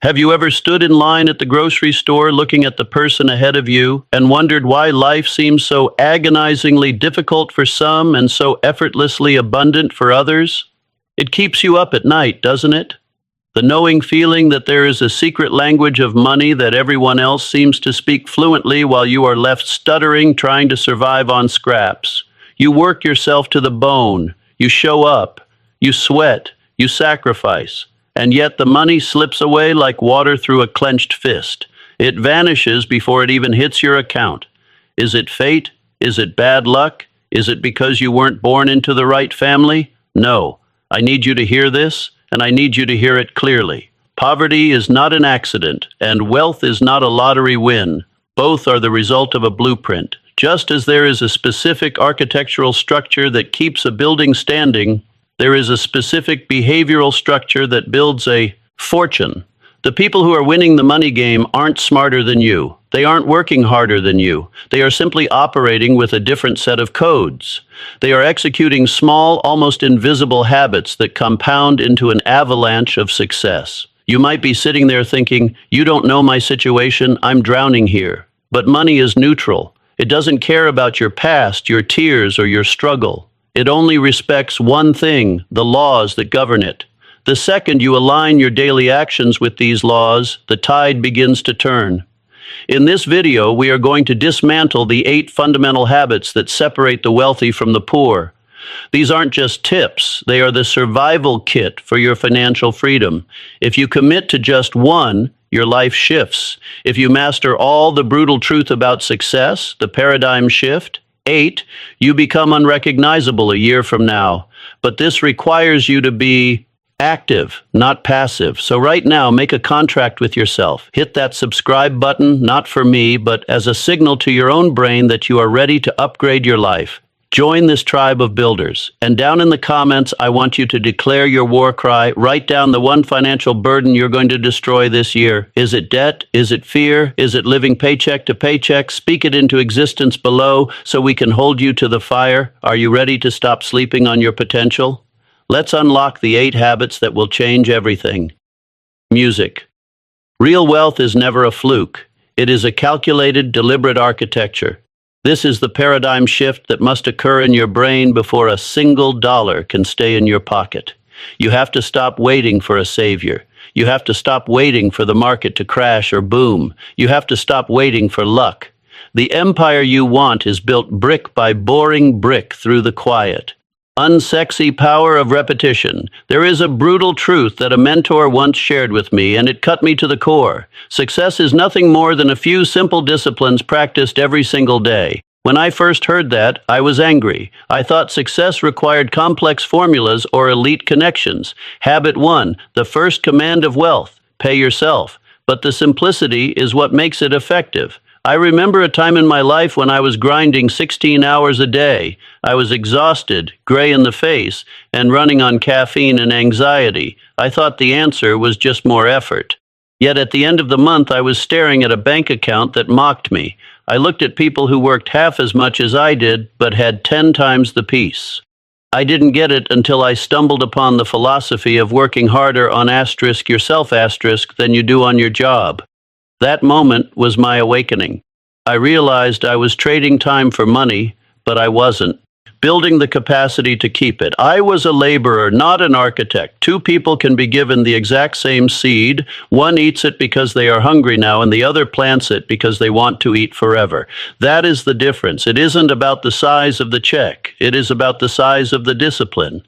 Have you ever stood in line at the grocery store looking at the person ahead of you and wondered why life seems so agonizingly difficult for some and so effortlessly abundant for others? It keeps you up at night, doesn't it? The knowing feeling that there is a secret language of money that everyone else seems to speak fluently while you are left stuttering trying to survive on scraps. You work yourself to the bone. You show up. You sweat. You sacrifice. And yet the money slips away like water through a clenched fist. It vanishes before it even hits your account. Is it fate? Is it bad luck? Is it because you weren't born into the right family? No. I need you to hear this, and I need you to hear it clearly. Poverty is not an accident, and wealth is not a lottery win. Both are the result of a blueprint. Just as there is a specific architectural structure that keeps a building standing, there is a specific behavioral structure that builds a fortune. The people who are winning the money game aren't smarter than you. They aren't working harder than you. They are simply operating with a different set of codes. They are executing small, almost invisible habits that compound into an avalanche of success. You might be sitting there thinking, "You don't know my situation, I'm drowning here." But money is neutral. It doesn't care about your past, your tears, or your struggle. It only respects one thing, the laws that govern it. The second you align your daily actions with these laws, the tide begins to turn. In this video, we are going to dismantle the 8 fundamental habits that separate the wealthy from the poor. These aren't just tips, they are the survival kit for your financial freedom. If you commit to just one, your life shifts. If you master all the brutal truth about success, the paradigm shift, 8, you become unrecognizable a year from now. But this requires you to be active, not passive. So right now, make a contract with yourself. Hit that subscribe button, not for me, but as a signal to your own brain that you are ready to upgrade your life. Join this tribe of builders. And down in the comments, I want you to declare your war cry. Write down the one financial burden you're going to destroy this year. Is it debt? Is it fear? Is it living paycheck to paycheck? Speak it into existence below so we can hold you to the fire. Are you ready to stop sleeping on your potential? Let's unlock the 8 habits that will change everything. Music. Real wealth is never a fluke. It is a calculated, deliberate architecture. This is the paradigm shift that must occur in your brain before a single dollar can stay in your pocket. You have to stop waiting for a savior. You have to stop waiting for the market to crash or boom. You have to stop waiting for luck. The empire you want is built brick by boring brick through the quiet. Unsexy power of repetition. There is a brutal truth that a mentor once shared with me, and it cut me to the core. Success is nothing more than a few simple disciplines practiced every single day. When I first heard that, I was angry. I thought success required complex formulas or elite connections. Habit 1, the first command of wealth, pay yourself. But the simplicity is what makes it effective. I remember a time in my life when I was grinding 16 hours a day. I was exhausted, gray in the face, and running on caffeine and anxiety. I thought the answer was just more effort. Yet at the end of the month, I was staring at a bank account that mocked me. I looked at people who worked half as much as I did, but had 10 times the peace. I didn't get it until I stumbled upon the philosophy of working harder on yourself than you do on your job. That moment was my awakening. I realized I was trading time for money, but I wasn't. Building the capacity to keep it. I was a laborer, not an architect. 2 people can be given the exact same seed. One eats it because they are hungry now, and the other plants it because they want to eat forever. That is the difference. It isn't about the size of the check. It is about the size of the discipline.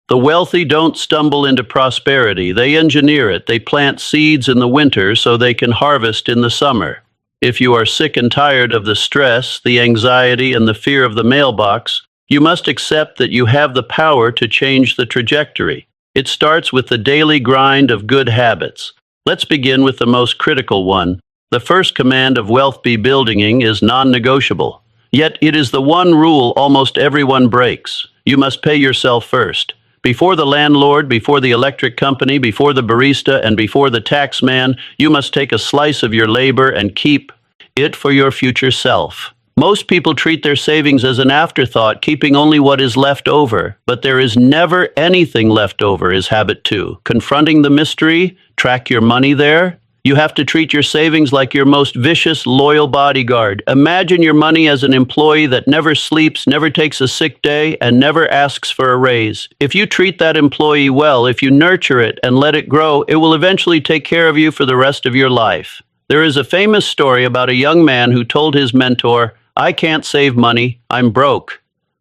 The wealthy don't stumble into prosperity. They engineer it. They plant seeds in the winter so they can harvest in the summer. If you are sick and tired of the stress, the anxiety, and the fear of the mailbox, you must accept that you have the power to change the trajectory. It starts with the daily grind of good habits. Let's begin with the most critical one. The first command of wealth building is non-negotiable. Yet it is the one rule almost everyone breaks. You must pay yourself first. Before the landlord, before the electric company, before the barista, and before the tax man, you must take a slice of your labor and keep it for your future self. Most people treat their savings as an afterthought, keeping only what is left over. But there is never anything left over is habit 2. Confronting the mystery, track your money there? You have to treat your savings like your most vicious, loyal bodyguard. Imagine your money as an employee that never sleeps, never takes a sick day, and never asks for a raise. If you treat that employee well, if you nurture it and let it grow, it will eventually take care of you for the rest of your life. There is a famous story about a young man who told his mentor, "I can't save money, I'm broke."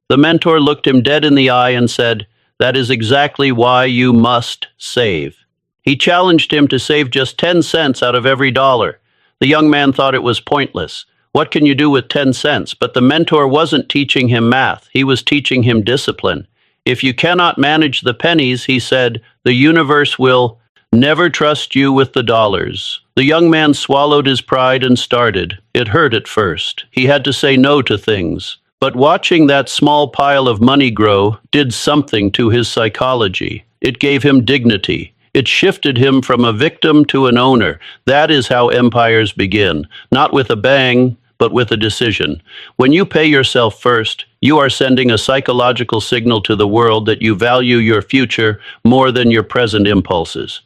The mentor looked him dead in the eye and said, "That is exactly why you must save." He challenged him to save just 10 cents out of every dollar. The young man thought it was pointless. What can you do with 10 cents? But the mentor wasn't teaching him math. He was teaching him discipline. If you cannot manage the pennies, he said, the universe will never trust you with the dollars. The young man swallowed his pride and started. It hurt at first. He had to say no to things. But watching that small pile of money grow did something to his psychology. It gave him dignity. It shifted him from a victim to an owner. That is how empires begin, not with a bang, but with a decision. When you pay yourself first, you are sending a psychological signal to the world that you value your future more than your present impulses.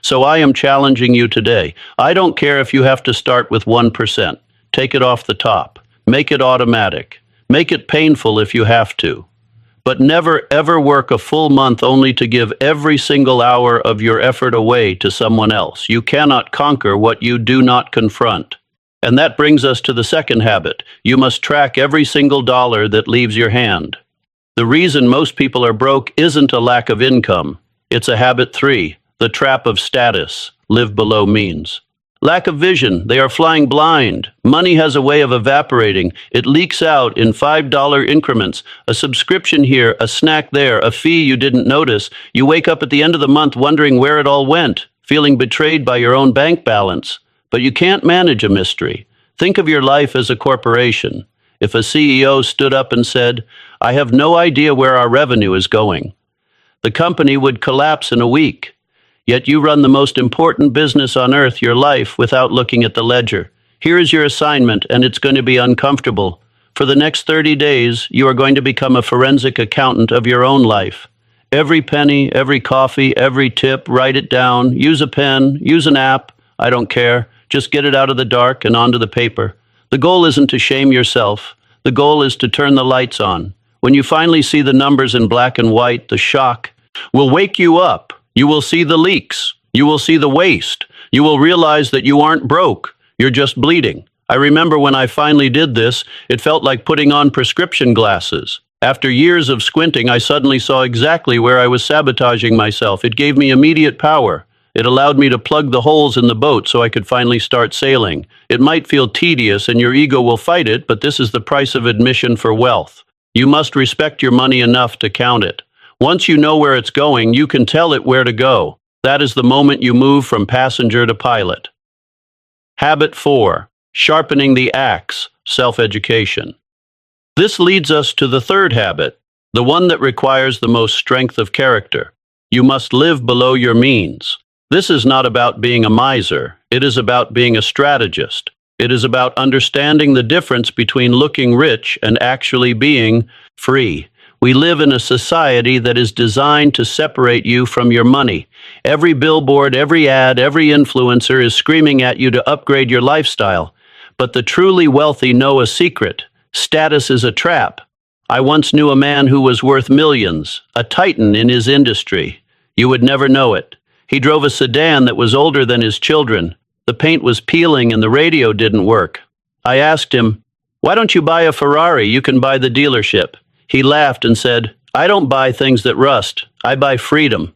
So I am challenging you today. I don't care if you have to start with 1%. Take it off the top. Make it automatic. Make it painful if you have to. But never ever work a full month only to give every single hour of your effort away to someone else. You cannot conquer what you do not confront. And that brings us to the second habit. You must track every single dollar that leaves your hand. The reason most people are broke isn't a lack of income. It's a habit 3, the trap of status, live below means. Lack of vision, they are flying blind. Money has a way of evaporating. It leaks out in $5 increments. A subscription here, a snack there, a fee you didn't notice. You wake up at the end of the month wondering where it all went, feeling betrayed by your own bank balance. But you can't manage a mystery. Think of your life as a corporation. If a CEO stood up and said, "I have no idea where our revenue is going," the company would collapse in a week. Yet you run the most important business on earth, your life, without looking at the ledger. Here is your assignment, and it's going to be uncomfortable. For the next 30 days, you are going to become a forensic accountant of your own life. Every penny, every coffee, every tip, write it down, use a pen, use an app, I don't care. Just get it out of the dark and onto the paper. The goal isn't to shame yourself. The goal is to turn the lights on. When you finally see the numbers in black and white, the shock will wake you up. You will see the leaks. You will see the waste. You will realize that you aren't broke. You're just bleeding. I remember when I finally did this, it felt like putting on prescription glasses. After years of squinting, I suddenly saw exactly where I was sabotaging myself. It gave me immediate power. It allowed me to plug the holes in the boat so I could finally start sailing. It might feel tedious and your ego will fight it, but this is the price of admission for wealth. You must respect your money enough to count it. Once you know where it's going, you can tell it where to go. That is the moment you move from passenger to pilot. Habit 4, sharpening the axe, self-education. This leads us to the third habit, the one that requires the most strength of character. You must live below your means. This is not about being a miser. It is about being a strategist. It is about understanding the difference between looking rich and actually being free. We live in a society that is designed to separate you from your money. Every billboard, every ad, every influencer is screaming at you to upgrade your lifestyle. But the truly wealthy know a secret. Status is a trap. I once knew a man who was worth millions, a titan in his industry. You would never know it. He drove a sedan that was older than his children. The paint was peeling and the radio didn't work. I asked him, "Why don't you buy a Ferrari? You can buy the dealership." He laughed and said, "I don't buy things that rust. I buy freedom."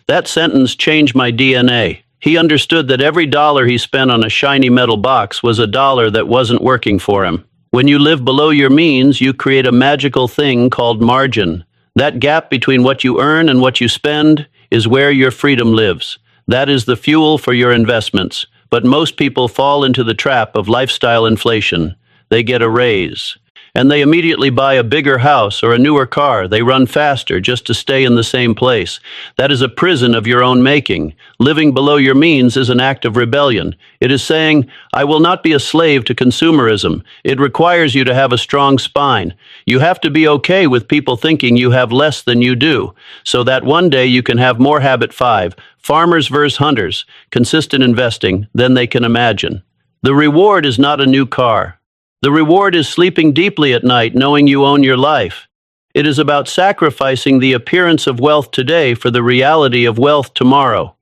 That sentence changed my DNA. He understood that every dollar he spent on a shiny metal box was a dollar that wasn't working for him. When you live below your means, you create a magical thing called margin. That gap between what you earn and what you spend is where your freedom lives. That is the fuel for your investments. But most people fall into the trap of lifestyle inflation. They get a raise. and they immediately buy a bigger house or a newer car. They run faster just to stay in the same place. That is a prison of your own making. Living below your means is an act of rebellion. It is saying, I will not be a slave to consumerism. It requires you to have a strong spine. You have to be okay with people thinking you have less than you do, so that one day you can have more. Habit 5, farmers versus hunters, consistent investing, than they can imagine. The reward is not a new car. The reward is sleeping deeply at night knowing you own your life. It is about sacrificing the appearance of wealth today for the reality of wealth tomorrow.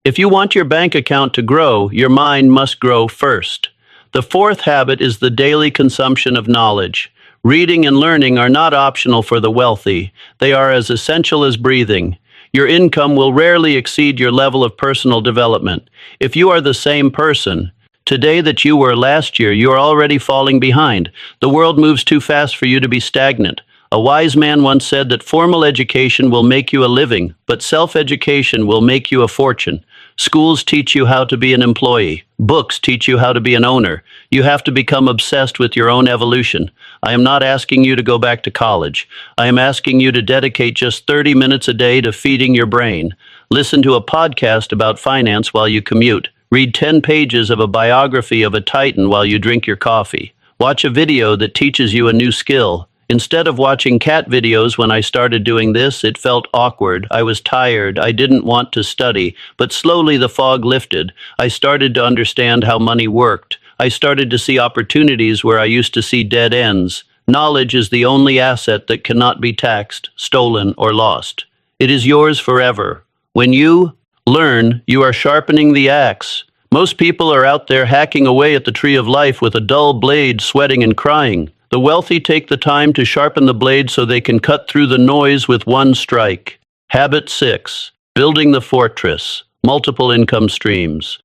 If you want your bank account to grow, your mind must grow first. The fourth habit is the daily consumption of knowledge. Reading and learning are not optional for the wealthy. They are as essential as breathing. Your income will rarely exceed your level of personal development. If you are the same person today that you were last year, you are already falling behind. The world moves too fast for you to be stagnant. A wise man once said that formal education will make you a living, but self-education will make you a fortune. Schools teach you how to be an employee. Books teach you how to be an owner. You have to become obsessed with your own evolution. I am not asking you to go back to college. I am asking you to dedicate just 30 minutes a day to feeding your brain. Listen to a podcast about finance while you commute. Read 10 pages of a biography of a titan while you drink your coffee. Watch a video that teaches you a new skill. Instead of watching cat videos when I started doing this, it felt awkward. I was tired. I didn't want to study. But slowly the fog lifted. I started to understand how money worked. I started to see opportunities where I used to see dead ends. Knowledge is the only asset that cannot be taxed, stolen, or lost. It is yours forever. When you learn, you are sharpening the axe. Most people are out there hacking away at the tree of life with a dull blade, sweating and crying. The wealthy take the time to sharpen the blade so they can cut through the noise with one strike. Habit 6. Building the fortress. Multiple income streams.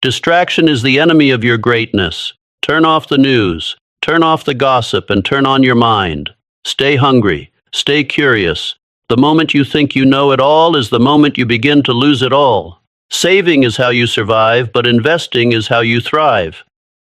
Distraction is the enemy of your greatness. Turn off the news. Turn off the gossip and turn on your mind. Stay hungry. Stay curious. The moment you think you know it all is the moment you begin to lose it all. Saving is how you survive, but investing is how you thrive.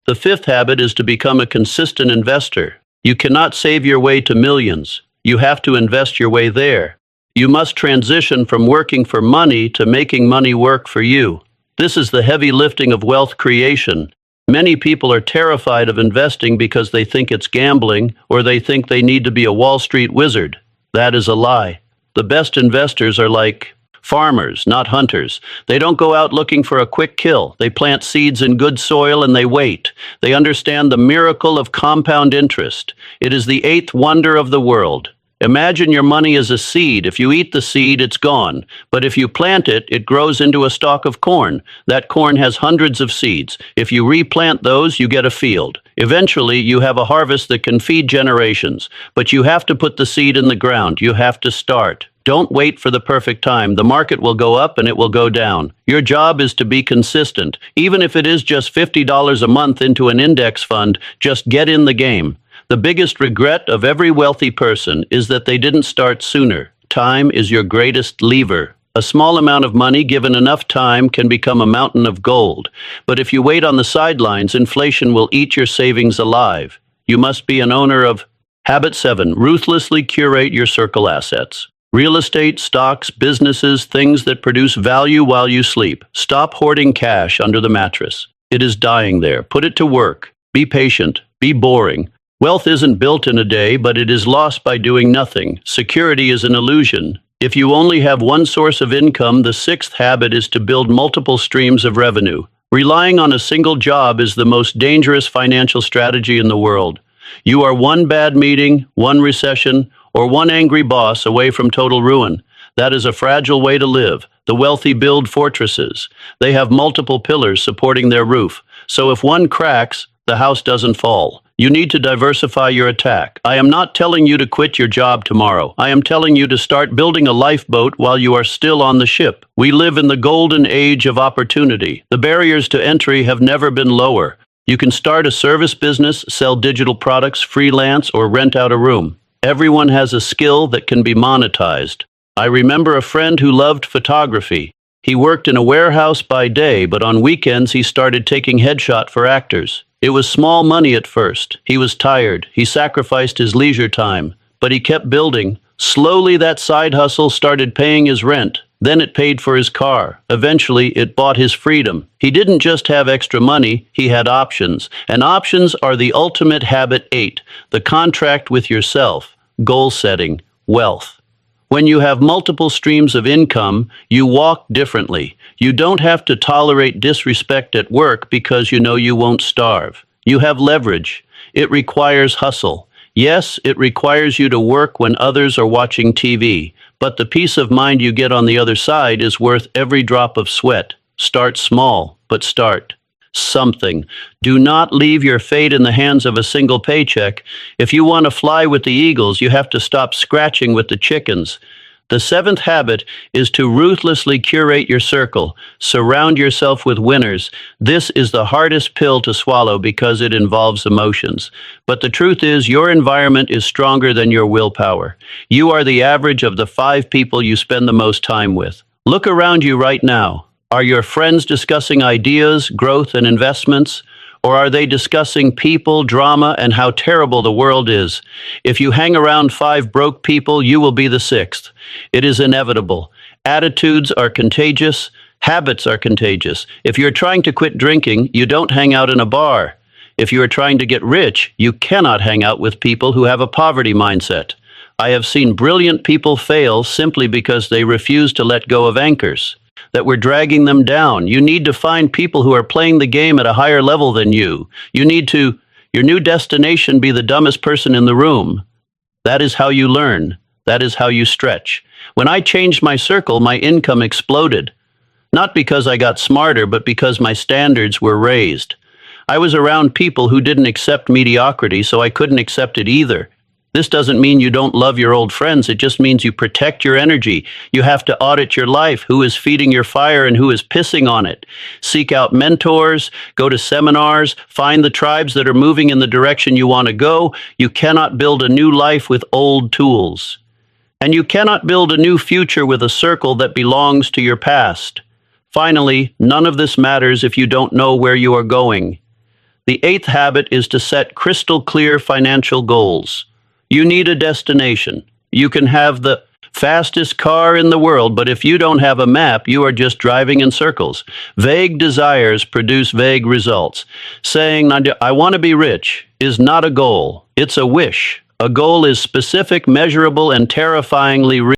The fifth habit is to become a consistent investor. You cannot save your way to millions. You have to invest your way there. You must transition from working for money to making money work for you. This is the heavy lifting of wealth creation. Many people are terrified of investing because they think it's gambling or they think they need to be a Wall Street wizard. That is a lie. The best investors are like farmers, not hunters. They don't go out looking for a quick kill. They plant seeds in good soil and they wait. They understand the miracle of compound interest. It is the eighth wonder of the world. Imagine your money as a seed. If you eat the seed, it's gone. But if you plant it, it grows into a stalk of corn. That corn has hundreds of seeds. If you replant those, you get a field. Eventually, you have a harvest that can feed generations. But you have to put the seed in the ground. You have to start. Don't wait for the perfect time. The market will go up and it will go down. Your job is to be consistent. Even if it is just $50 a month into an index fund, just get in the game. The biggest regret of every wealthy person is that they didn't start sooner. Time is your greatest lever. A small amount of money given enough time can become a mountain of gold. But if you wait on the sidelines, inflation will eat your savings alive. You must be an owner of Habit 7. Ruthlessly curate your circle assets. Real estate, stocks, businesses, things that produce value while you sleep. Stop hoarding cash under the mattress. It is dying there. Put it to work. Be patient. Be boring. Wealth isn't built in a day, but it is lost by doing nothing. Security is an illusion. If you only have one source of income, the sixth habit is to build multiple streams of revenue. Relying on a single job is the most dangerous financial strategy in the world. You are one bad meeting, one recession, or one angry boss away from total ruin. That is a fragile way to live. The wealthy build fortresses. They have multiple pillars supporting their roof. So if one cracks, the house doesn't fall. You need to diversify your attack. I am not telling you to quit your job tomorrow. I am telling you to start building a lifeboat while you are still on the ship. We live in the golden age of opportunity. The barriers to entry have never been lower. You can start a service business, sell digital products, freelance, or rent out a room. Everyone has a skill that can be monetized. I remember a friend who loved photography. He worked in a warehouse by day, but on weekends he started taking headshot for actors. It was small money at first. He was tired. He sacrificed his leisure time. But he kept building. Slowly, that side hustle started paying his rent. Then it paid for his car. Eventually, it bought his freedom. He didn't just have extra money, he had options. And options are the ultimate habit 8, the contract with yourself, goal setting, wealth. When you have multiple streams of income, you walk differently. You don't have to tolerate disrespect at work because you know you won't starve. You have leverage. It requires hustle. Yes, it requires you to work when others are watching TV, but the peace of mind you get on the other side is worth every drop of sweat. Start small, but start something. Do not leave your fate in the hands of a single paycheck. If you want to fly with the eagles, you have to stop scratching with the chickens. The 7th habit is to ruthlessly curate your circle. Surround yourself with winners. This is the hardest pill to swallow because it involves emotions. But the truth is, your environment is stronger than your willpower. You are the average of the 5 people you spend the most time with. Look around you right now. Are your friends discussing ideas, growth, and investments? Or are they discussing people, drama, and how terrible the world is? If you hang around 5 broke people, you will be the 6th. It is inevitable. Attitudes are contagious. Habits are contagious. If you're trying to quit drinking, you don't hang out in a bar. If you are trying to get rich, you cannot hang out with people who have a poverty mindset. I have seen brilliant people fail simply because they refuse to let go of anchors that were dragging them down. You need to find people who are playing the game at a higher level than you. Your new destination be the dumbest person in the room. That is how you learn. That is how you stretch. When I changed my circle, my income exploded. Not because I got smarter, but because my standards were raised. I was around people who didn't accept mediocrity, so I couldn't accept it either. This doesn't mean you don't love your old friends. It just means you protect your energy. You have to audit your life. Who is feeding your fire and who is pissing on it? Seek out mentors, go to seminars, find the tribes that are moving in the direction you want to go. You cannot build a new life with old tools. And you cannot build a new future with a circle that belongs to your past. Finally, none of this matters if you don't know where you are going. The 8th habit is to set crystal clear financial goals. You need a destination. You can have the fastest car in the world, but if you don't have a map, you are just driving in circles. Vague desires produce vague results. Saying, I want to be rich, is not a goal. It's a wish. A goal is specific, measurable, and terrifyingly real.